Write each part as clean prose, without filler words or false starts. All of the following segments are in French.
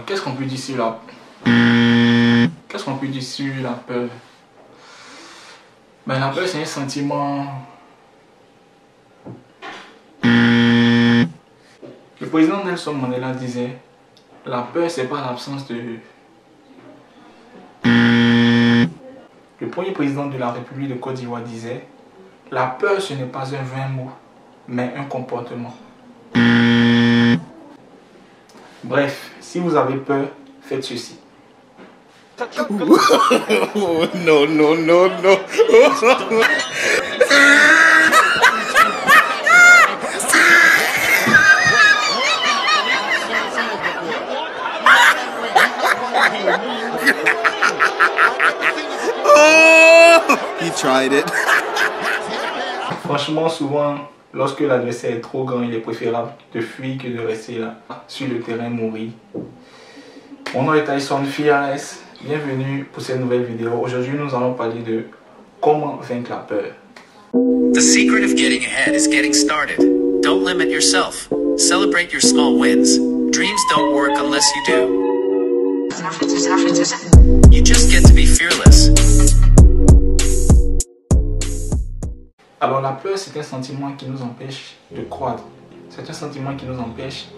Qu'est-ce qu'on peut dire sur la... Qu'est-ce qu'on peut dire sur la peur? La peur, c'est un sentiment... Le président Nelson Mandela disait, la peur, c'est pas l'absence de... Le premier président de la République de Côte d'Ivoire disait, la peur, ce n'est pas un vain mot, mais un comportement. Bref, si vous avez peur, faites ceci. No, no, no, no. He tried it. Franchement, souvent, lorsque l'adversaire est trop grand, il est préférable de fuir que de rester là, sur le terrain mourir. Mon nom est Tyson Fearless. Bienvenue pour cette nouvelle vidéo. Aujourd'hui, nous allons parler de comment vaincre la peur. The secret of getting ahead is getting started. Don't limit yourself. Celebrate your small wins. Dreams don't work unless you do. You just get to be fearless. Alors la peur, c'est un sentiment qui nous empêche de croître. C'est un sentiment qui nous empêche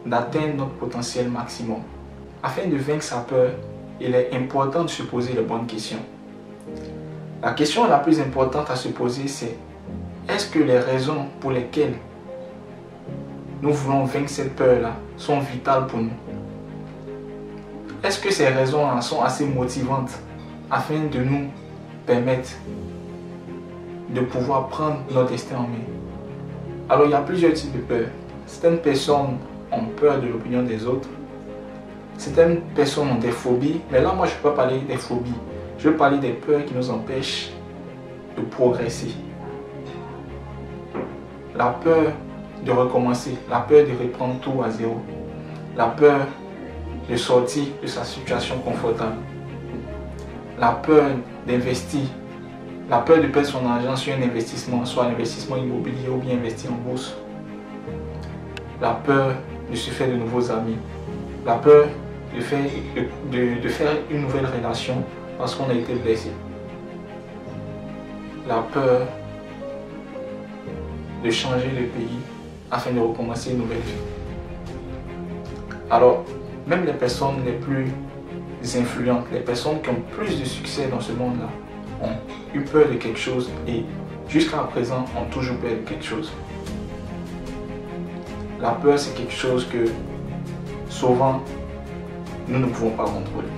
d'atteindre notre potentiel maximum. Afin de vaincre sa peur, il est important de se poser les bonnes questions. La question la plus importante à se poser, c'est est-ce que les raisons pour lesquelles nous voulons vaincre cette peur-là sont vitales pour nous? Est-ce que ces raisons-là sont assez motivantes afin de nous permettre de pouvoir prendre notre destin en main? Alors il y a plusieurs types de peurs. Certaines personnes ont peur de l'opinion des autres. Certaines personnes ont des phobies. Mais là, moi, je ne peux pas parler des phobies. Je veux parler des peurs qui nous empêchent de progresser. La peur de recommencer. La peur de reprendre tout à zéro. La peur de sortir de sa situation confortable. La peur d'investir. La peur de perdre son argent sur un investissement, soit un investissement immobilier ou bien investir en bourse. La peur de se faire de nouveaux amis. La peur de faire une nouvelle relation parce qu'on a été blessé. La peur de changer de pays afin de recommencer une nouvelle vie. Alors, même les personnes les plus influentes, les personnes qui ont plus de succès dans ce monde-là, ont eu peur de quelque chose et jusqu'à présent ont toujours peur de quelque chose. La peur, c'est quelque chose que souvent nous ne pouvons pas contrôler.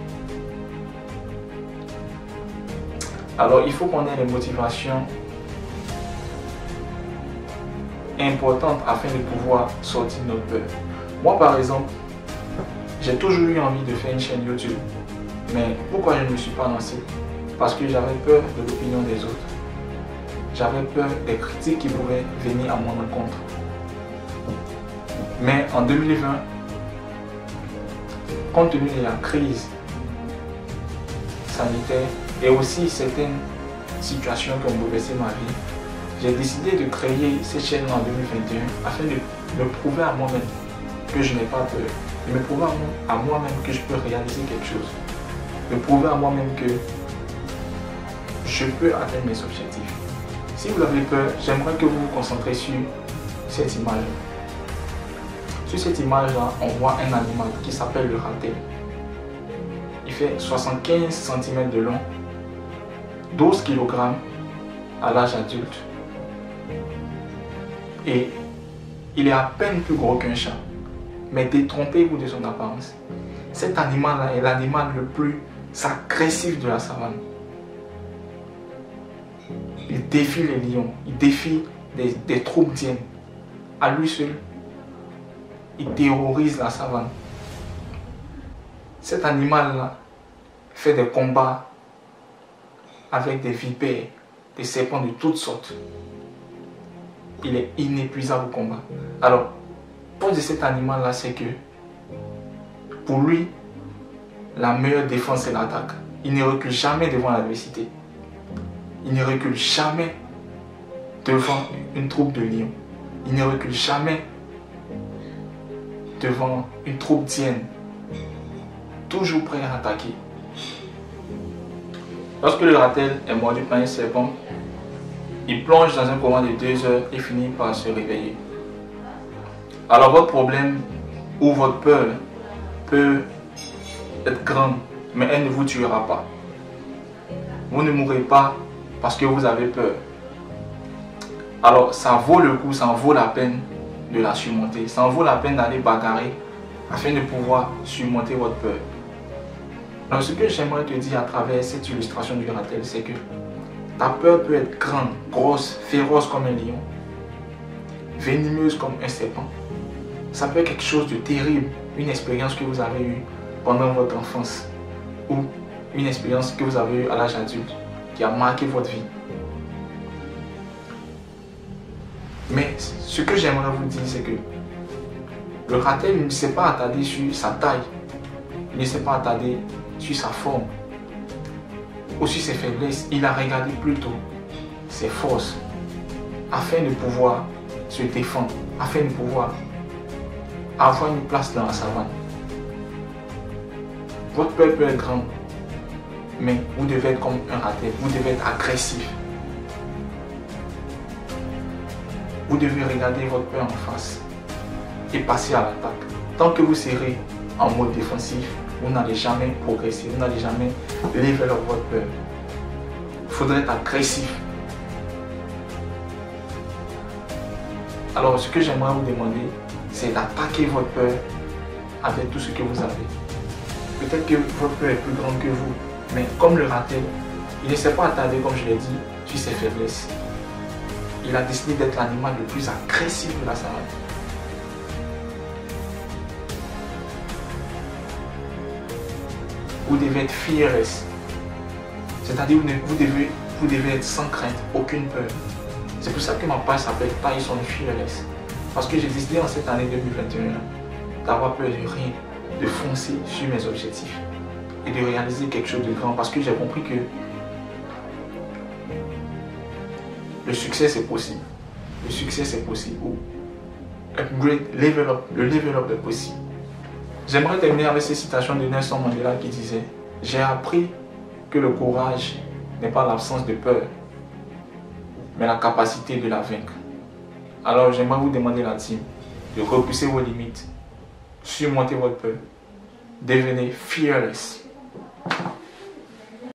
Alors il faut qu'on ait des motivations importantes afin de pouvoir sortir de notre peur. Moi par exemple, j'ai toujours eu envie de faire une chaîne YouTube. Mais pourquoi je ne me suis pas lancé? Parce que j'avais peur de l'opinion des autres. J'avais peur des critiques qui pouvaient venir à mon encontre. Mais en 2020, compte tenu de la crise sanitaire et aussi certaines situations qui ont bouleversé ma vie, j'ai décidé de créer cette chaîne en 2021 afin de me prouver à moi-même que je n'ai pas peur, de me prouver à moi-même que je peux réaliser quelque chose, de prouver à moi-même que je peux atteindre mes objectifs. Si vous avez peur, j'aimerais que vous vous concentrez sur cette image. Sur cette image-là, on voit un animal qui s'appelle le ratel. Il fait 75 cm de long, 12 kg à l'âge adulte. Et il est à peine plus gros qu'un chat. Mais détrompez-vous de son apparence. Cet animal-là est l'animal le plus agressif de la savane. Il défie les lions, il défie des troupes d'hyènes. À lui seul, il terrorise la savane. Cet animal-là fait des combats avec des vipères, des serpents de toutes sortes. Il est inépuisable au combat. Alors, la force de cet animal-là, c'est que pour lui, la meilleure défense, c'est l'attaque. Il ne recule jamais devant l'adversité. Il ne recule jamais devant une troupe de lions. Il ne recule jamais devant une troupe d'hyènes. toujours prêt à attaquer. Lorsque le ratel est mordu par un serpent, il plonge dans un coma de 2 heures et finit par se réveiller. Alors votre problème ou votre peur peut être grande, mais elle ne vous tuera pas. Vous ne mourrez pas parce que vous avez peur. Alors ça vaut le coup, ça en vaut la peine de la surmonter. Ça en vaut la peine d'aller bagarrer afin de pouvoir surmonter votre peur. Alors ce que j'aimerais te dire à travers cette illustration du ratel, c'est que ta peur peut être grande, grosse, féroce comme un lion, venimeuse comme un serpent. Ça peut être quelque chose de terrible, une expérience que vous avez eue pendant votre enfance ou une expérience que vous avez eue à l'âge adulte qui a marqué votre vie. Mais ce que j'aimerais vous dire, c'est que le ratel ne s'est pas attardé sur sa taille, il ne s'est pas attardé sur sa forme ou sur ses faiblesses. Il a regardé plutôt ses forces afin de pouvoir se défendre, afin de pouvoir avoir une place dans la savane. Votre peur peut être grande, mais vous devez être comme un ratel, vous devez être agressif. Vous devez regarder votre peur en face et passer à l'attaque. Tant que vous serez en mode défensif, vous n'allez jamais progresser, vous n'allez jamais lever up votre peur. Il faudrait être agressif. Alors ce que j'aimerais vous demander, c'est d'attaquer votre peur avec tout ce que vous avez. Peut-être que votre peur est plus grande que vous, mais comme le ratel, il ne s'est pas attardé, comme je l'ai dit, sur ses faiblesses. Il a décidé d'être l'animal le plus agressif de la savane. Vous devez être fearless, c'est-à-dire vous devez être sans crainte, aucune peur. C'est pour ça que ma page s'appelle Tyson Fearless. Parce que j'ai décidé en cette année 2021 d'avoir peur de rien, de foncer sur mes objectifs et de réaliser quelque chose de grand. Parce que j'ai compris que le succès c'est possible. Le succès c'est possible. Ou upgrade, level up, le level up est possible. J'aimerais terminer avec cette citation de Nelson Mandela qui disait « J'ai appris que le courage n'est pas l'absence de peur, mais la capacité de la vaincre. » Alors j'aimerais vous demander la team de repousser vos limites, surmonter votre peur, devenez fearless.